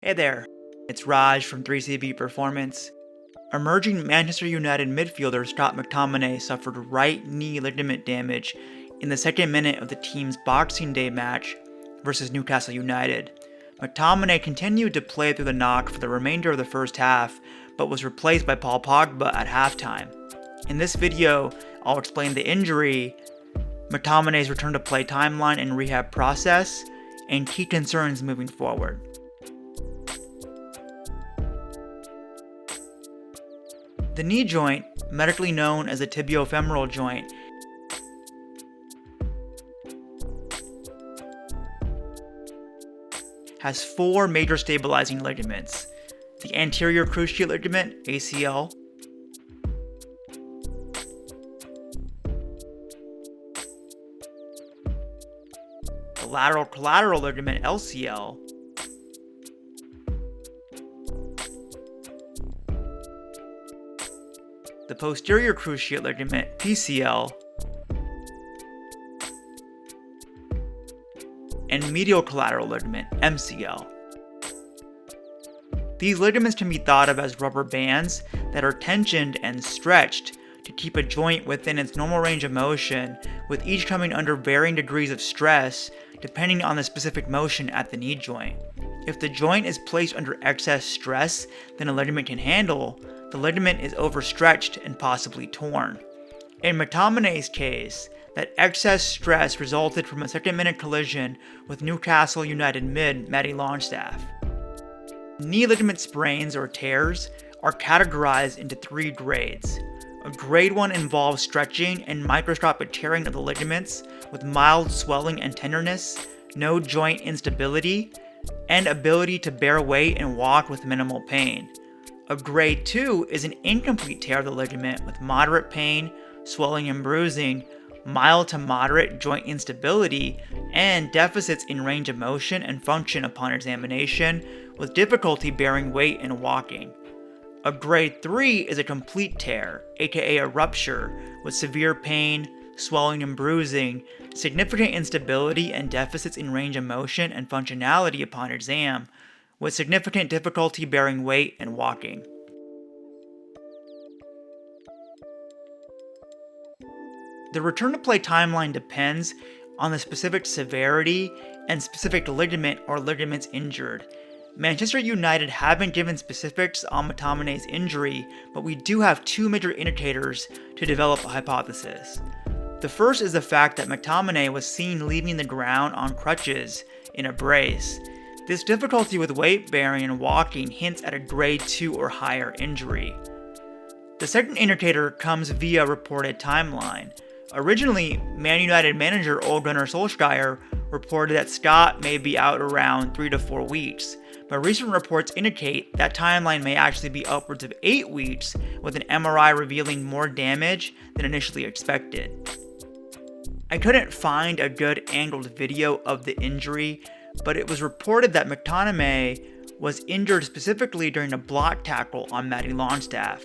Hey there, it's Raj from 3CB Performance. Emerging Manchester United midfielder Scott Mctominay suffered right knee ligament damage in the second minute of the team's Boxing Day match versus Newcastle United. McTominay continued to play through the knock for the remainder of the first half, but was replaced by Paul Pogba at halftime. In this video, I'll explain the injury, McTominay's return to play timeline and rehab process, and key concerns moving forward. The knee joint, medically known as the tibiofemoral joint, has four major stabilizing ligaments: the anterior cruciate ligament, ACL, the lateral collateral ligament, LCL, the posterior cruciate ligament, PCL, and medial collateral ligament, MCL. These ligaments can be thought of as rubber bands that are tensioned and stretched to keep a joint within its normal range of motion, with each coming under varying degrees of stress depending on the specific motion at the knee joint. If the joint is placed under excess stress than a ligament can handle, the ligament is overstretched and possibly torn. In McTominay's case, that excess stress resulted from a second-minute collision with Newcastle United mid Matty Longstaff. Knee ligament sprains or tears are categorized into three grades. A grade 1 involves stretching and microscopic tearing of the ligaments with mild swelling and tenderness, no joint instability, and ability to bear weight and walk with minimal pain. A grade 2 is an incomplete tear of the ligament with moderate pain, swelling and bruising, mild to moderate joint instability, and deficits in range of motion and function upon examination, with difficulty bearing weight and walking. A grade 3 is a complete tear, aka a rupture, with severe pain, swelling and bruising, significant instability and deficits in range of motion and functionality upon exam, with significant difficulty bearing weight and walking. The return to play timeline depends on the specific severity and specific ligament or ligaments injured. Manchester United haven't given specifics on McTominay's injury, but we do have two major indicators to develop a hypothesis. The first is the fact that McTominay was seen leaving the ground on crutches in a brace. This difficulty with weight bearing and walking hints at a grade 2 or higher injury. The second indicator comes via reported timeline. Originally, Man United manager Ole Gunnar Solskjaer reported that Scott may be out around 3 to 4 weeks, but recent reports indicate that timeline may actually be upwards of 8 weeks, with an MRI revealing more damage than initially expected. I couldn't find a good angled video of the injury, but it was reported that McTominay was injured specifically during a block tackle on Matty Longstaff.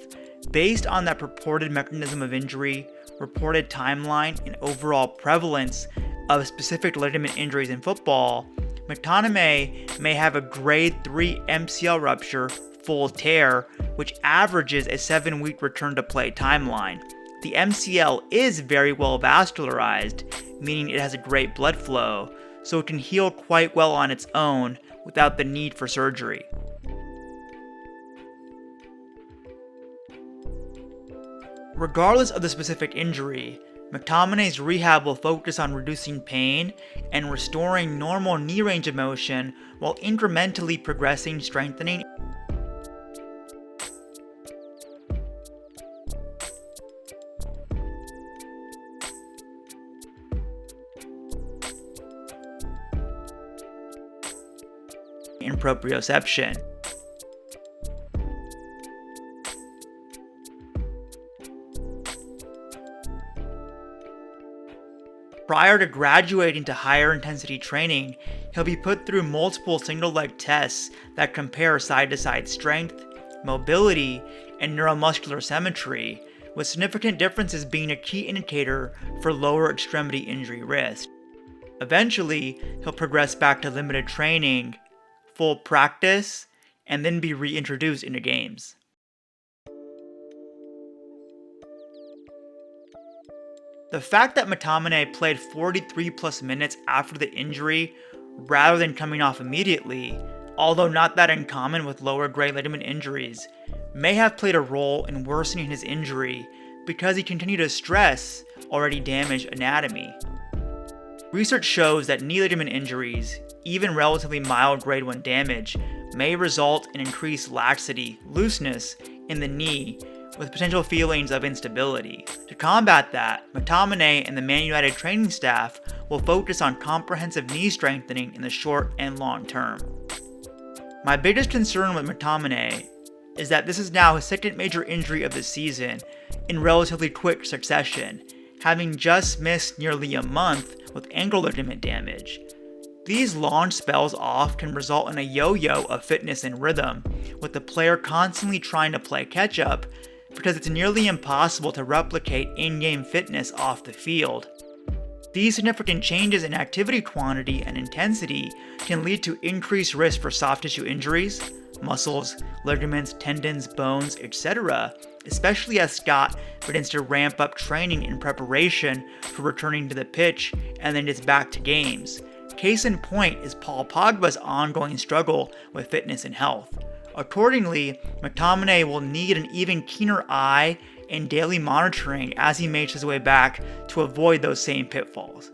Based on that purported mechanism of injury, reported timeline, and overall prevalence of specific ligament injuries in football, McTominay may have a grade 3 MCL rupture full tear, which averages a 7-week return to play timeline. The MCL is very well vascularized, meaning it has a great blood flow, so it can heal quite well on its own without the need for surgery. Regardless of the specific injury, McTominay's rehab will focus on reducing pain and restoring normal knee range of motion while incrementally progressing strengthening and proprioception. Prior to graduating to higher intensity training, he'll be put through multiple single leg tests that compare side to side strength, mobility, and neuromuscular symmetry, with significant differences being a key indicator for lower extremity injury risk. Eventually, he'll progress back to limited training full practice and then be reintroduced into games. The fact that Mctominay played 43 plus minutes after the injury rather than coming off immediately, although not that uncommon with lower grade ligament injuries, may have played a role in worsening his injury because he continued to stress already damaged anatomy. Research shows that knee ligament injuries, even relatively mild grade 1 damage, may result in increased laxity, looseness in the knee, with potential feelings of instability. To combat that, McTominay and the Man United training staff will focus on comprehensive knee strengthening in the short and long term. My biggest concern with McTominay is that this is now his second major injury of the season in relatively quick succession, having just missed nearly a month with ankle ligament damage. These long spells off can result in a yo-yo of fitness and rhythm, with the player constantly trying to play catch-up because it's nearly impossible to replicate in-game fitness off the field. These significant changes in activity quantity and intensity can lead to increased risk for soft tissue injuries, muscles, ligaments, tendons, bones, etc., especially as Scott begins to ramp up training in preparation for returning to the pitch and then gets back to games. Case in point is Paul Pogba's ongoing struggle with fitness and health. Accordingly, McTominay will need an even keener eye and daily monitoring as he makes his way back to avoid those same pitfalls.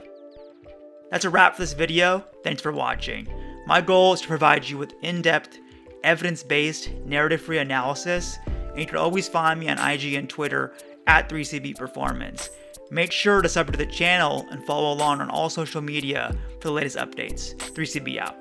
That's a wrap for this video. Thanks for watching. My goal is to provide you with in-depth, evidence-based, narrative-free analysis, and you can always find me on IG and Twitter at 3CB Performance. Make sure to sub to the channel and follow along on all social media for the latest updates. 3CB out.